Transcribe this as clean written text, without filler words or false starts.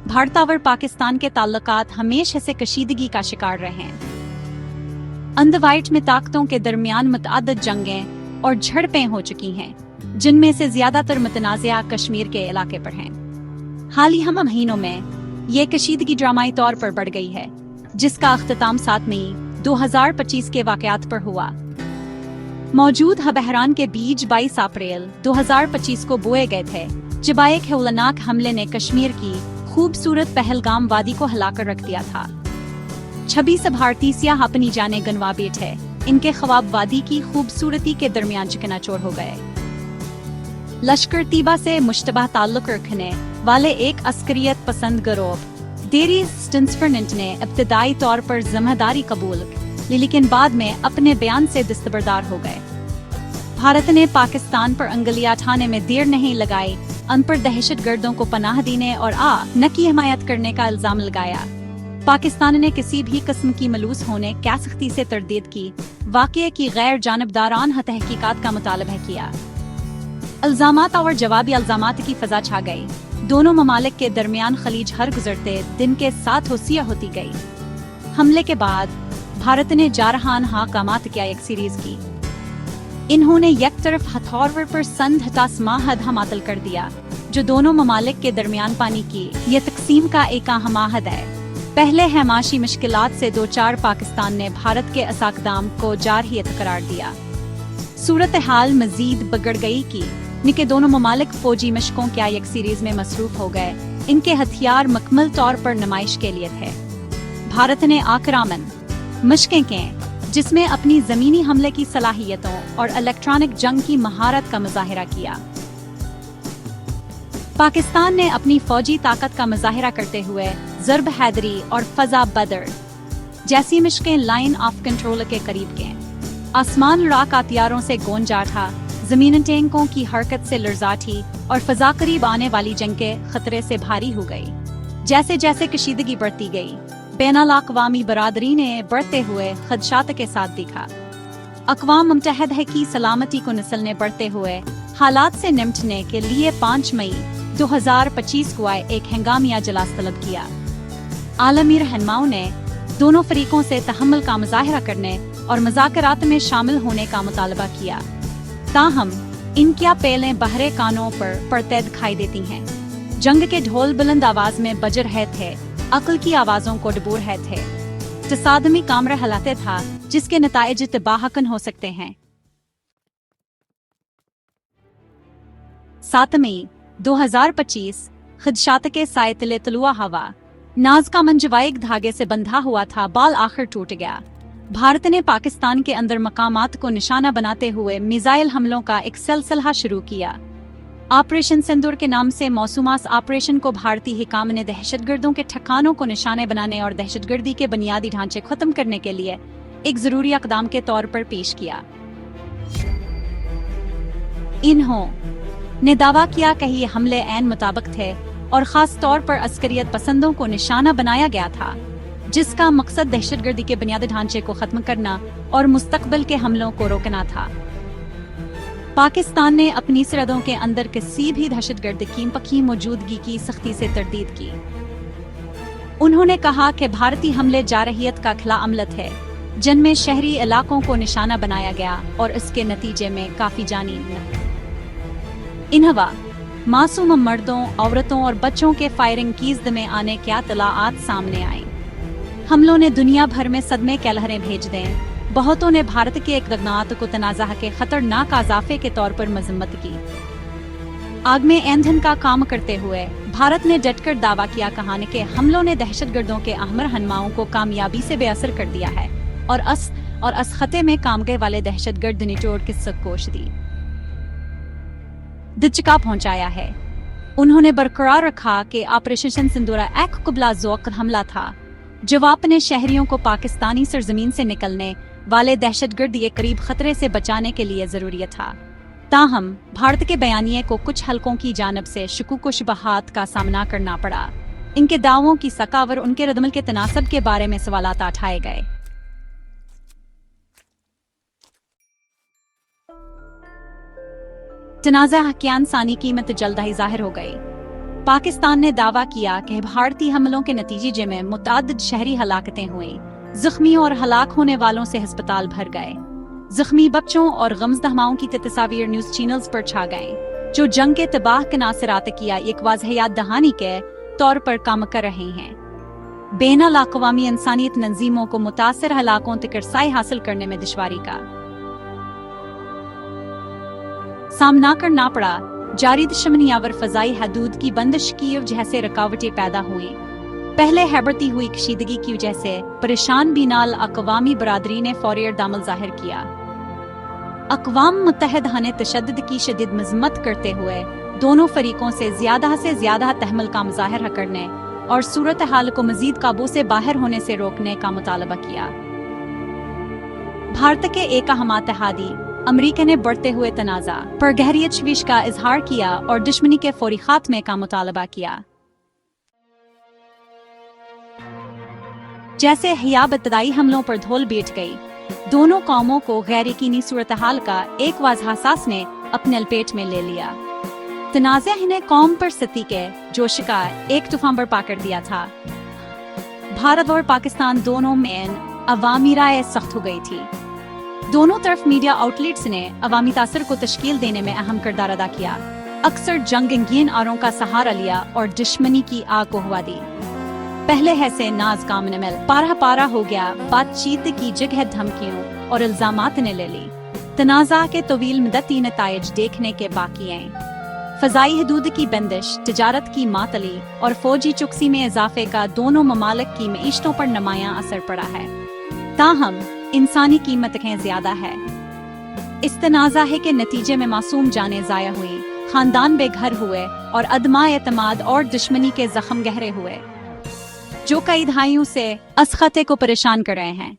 भारत और पाकिस्तान के ताल्लुकात हमेशा से कशीदगी का शिकार रहे हैं। अंदवाइट में ताकतों के दरमियान मुतअद्दिद जंगें और झड़पें हो चुकी हैं, जिनमें से ज्यादातर मुतनाज़िया कश्मीर के इलाके पर हैं। हाल ही महीनों में ये कशीदगी ड्रामाई तौर पर बढ़ गई है, जिसका अख्तिताम 7 मई 2025 के वाकयात पर हुआ। मौजूद बहरान के बीज 22 अप्रैल 2025 को बोए गए थे, जब एक हौलनाक हमले ने कश्मीर की खूबसूरत पहलगाम वादी को हिलाकर रख दिया था। 26 भारतीय सियाह अपनी जानें गंवा बैठे, इनके ख्वाब वादी की खूबसूरती के दरमियान चकनाचूर हो गए। लश्कर तैयबा से मुश्तबह ताल्लुक रखने वाले एक अस्करियत पसंद गिरोह डेरी स्टिन्सफर्नेंट ने इब्तदाई तौर पर जिम्मेदारी कबूल की, लेकिन बाद में अपने बयान से दस्तबरदार हो गए। भारत ने पाकिस्तान पर अंगुलियां उठाने में देर नहीं लगाई, उन पर दहशतगर्दों को पनाह देने और न की हिमायत करने का इल्जाम लगाया। पाकिस्तान ने किसी भी किस्म की मलूस होने क्या सख्ती से तरदीद की, वाक़ये की गैर जानिबदाराना तहकीकात का मुतालबा किया। इल्जामात और जवाबी इल्जामात की फजा छा गई। दोनों ममालिक के दरमियान खलीज हर गुजरते दिन के साथ वसीअ होती गई। हमले के बाद भारत ने जारहाना कामात किया एक सीरीज की। इन्होंने एक तरफ हथौर पर संध माहद हमातल कर दिया, जो दोनों ममालिक के दरमियान पानी की ये तकसीम का एक अहम आहद है। पहले है माशी मुश्किलात से दो चार पाकिस्तान ने भारत के असाकदाम को जारहियत करार दिया। सूरत हाल मजीद बिगड़ गई कि निके दोनों ममालिक फौजी मशकों क्या एक सीरीज में मसरूफ हो गए। इनके हथियार मुकम्मल तौर पर नुमाइश के लिए थे। भारत ने आक्रामण मशकें की, जिसमें अपनी जमीनी हमले की सलाहियतों और इलेक्ट्रॉनिक जंग की महारत का मुजाहिरा किया। पाकिस्तान ने अपनी फौजी ताकत का मुजाहिरा करते हुए ज़र्ब हैदरी और फजा बदर जैसी मशकें लाइन ऑफ कंट्रोल के करीब के आसमान राक हथियारों से गूंजा था, जमीन टैंकों की हरकत से लर्जाठी और फजा करीब आने वाली जंग के खतरे से भारी हो गई। जैसे जैसे कशीदगी बढ़ती गई, बैनुल अक़वामी बरादरी ने बढ़ते हुए खदशात के साथ देखा। अक़वाम मुत्तहिदा की सलामती को नस्लने बढ़ते हुए हालात से निपटने के लिए 5 मई 2025 को एक हंगामी इजलास तलब किया। आलमी रहनुमाओं ने दोनों फरीकों से तहम्मुल का मुजाहिरा करने और मुज़ाकरात में शामिल होने का मुतालबा किया। ताहम इनकी पहलें बहरे कानों पर पड़ते दिखाई देती हैं। जंग के ढोल बुलंद आवाज में बज रहे थे, अक्ल की आवाजों को डुबो रहे थे। तसादमी कामरा हलाते था, जिसके नताइज तबाहकुन हो सकते हैं। 7 मई 2025 खदशात के साए तले तलुआ हवा नाज का मंजवाइक धागे से बंधा हुआ था, बाल आखिर टूट गया। भारत ने पाकिस्तान के अंदर मकामात को निशाना बनाते हुए मिसाइल हमलों का एक सिलसिला शुरू किया। ऑपरेशन सिंदूर के नाम से मौसूमास ऑपरेशन को भारतीय हिकाम ने दहशतगर्दों के ठिकानों को निशाने बनाने और दहशतगर्दी के बुनियादी ढांचे खत्म करने के लिए एक जरूरी इक़दाम के तौर पर पेश किया। इन्होंने दावा किया कि ये हमले ऐन मुताबिक थे और खास तौर पर अस्करियत पसंदों को निशाना बनाया गया था, जिसका मकसद दहशतगर्दी के बुनियादी ढांचे को खत्म करना और मुस्तकबिल के हमलों को रोकना था। पाकिस्तान ने अपनी सरहदों के अंदर किसी भी दहशतगर्द की पक्की मौजूदगी की सख्ती से तरदीद की। उन्होंने कहा कि भारतीय हमले जारहियत का खिला अमलत है, जिनमें शहरी इलाकों को निशाना बनाया गया और इसके नतीजे में काफी जानी इन्हवा मासूम मर्दों, औरतों और बच्चों के फायरिंग की ज़द में आने की इत्तलाआत सामने आई। हमलों ने दुनिया भर में सदमे की लहरें भेज दें। बहुतों ने भारत के इक़दामात को तनाज़ा के खतरनाक इज़ाफ़े के तौर पर मज़म्मत की। आग में ईंधन का काम करते हुए भारत ने डटकर दावा किया कहानी के हमलों ने दहशतगर्दों के अहम रहनुमाओं को कामयाबी से बेअसर कर दिया है और अस खते में काम गए वाले दहशतगर्द निचोड़ की कोश दी दिचका पहुंचाया है। उन्होंने बरकरार रखा कि ऑपरेशन सिंदूर एक कुबला ज़ौक़ हमला था, जो अपने शहरियों को पाकिस्तानी सरजमीन से निकलने वाले दहशतगर्द ये करीब खतरे से बचाने के लिए जरूरी था। ताहम भारत के बयानिए को कुछ हलकों की जानिब से शुकूक व शुबहात का सामना करना पड़ा। इनके दावों की सकावर उनके रद्दमल के तनासब के बारे में सवालात उठाए गए। तनाज़ा की इंसानी कीमत जल्द ही जाहिर हो गई। पाकिस्तान ने दावा किया कि भारतीय हमलों के नतीजे में मुतअद्दिद शहरी हलाकतें हुई। जख्मी और हलाक होने वालों से अस्पताल भर गए। जख्मी बच्चों और गमज़दहमाओं की तस्वीर न्यूज़ चैनल्स पर छा गए, जो जंग के तबाह के नासरात किया एक वाज़हयात दहानी के तौर पर काम कर रहे हैं। बैनुल अक़वामी इंसानियत तंजीमों को मुतासिर हलाकों तक रसाई हासिल करने में दुश्वारी का सामना करना पड़ा। जारी दुश्मनियावर फ़ज़ाई हदूद की बंदिश की वजह से रुकावटें पैदा हुई। पहले है बढ़ती हुई कशीदगी की वजह से परेशान बैनुल अक़वामी बरादरी ने फौरी इक़दाम ज़ाहिर किया। अक़वाम मुत्तहिदा ने तशद्दुद की शदीद मज़म्मत करते हुए दोनों फरीकों से ज़्यादा तहम्मुल का मुज़ाहिरा करने और सूरत हाल को मज़ीद काबू से बाहर होने से रोकने का मुतालबा किया। भारत के एक अहम इत्तेहादी अमरीका ने बढ़ते हुए तनाज़ा पर गहरी तशवीश का इजहार किया और दुश्मनी के फौरी खात्मे का मुतालबा किया। जैसे हियाब इब्तदाई हमलों पर धौल बैठ गई, दोनों कौमों को गैर यकीनी सूरत हाल का एक वाज़ह एहसास ने अपने लपेट में ले लिया। तनाज़ा इन्हें कौम पर सती के जोश का एक तूफान बर्पा कर दिया था। भारत और पाकिस्तान दोनों में अवामी राय सख्त हो गई थी। दोनों तरफ मीडिया आउटलेट्स ने अवामी तासर को तश्कील देने में अहम किरदार अदा किया। अक्सर जंगीन आरों का सहारा लिया और दुश्मनी की आग को हवा दी। पहले है से नाज काम न मिल पारा हो गया, बातचीत की जगह धमकियों और इल्जामात ने ले ली। तनाज़ा के तवील मुद्दती नताइज देखने के बाकी हैं। फ़ज़ाई हदूद की बंदिश, तिजारत की मातली और फौजी चुकसी में इजाफे का दोनों ममालिक की मईशतों पर नुमायां असर पड़ा है। ताहम इंसानी कीमतें ज्यादा है। इस तनाज़ा के नतीजे में मासूम जानें ज़ाया हुई, खानदान बेघर हुए और अदमा एतमाद और दुश्मनी के जख्म गहरे हुए, जो कई दहाइयों से असख़ते को परेशान कर रहे हैं।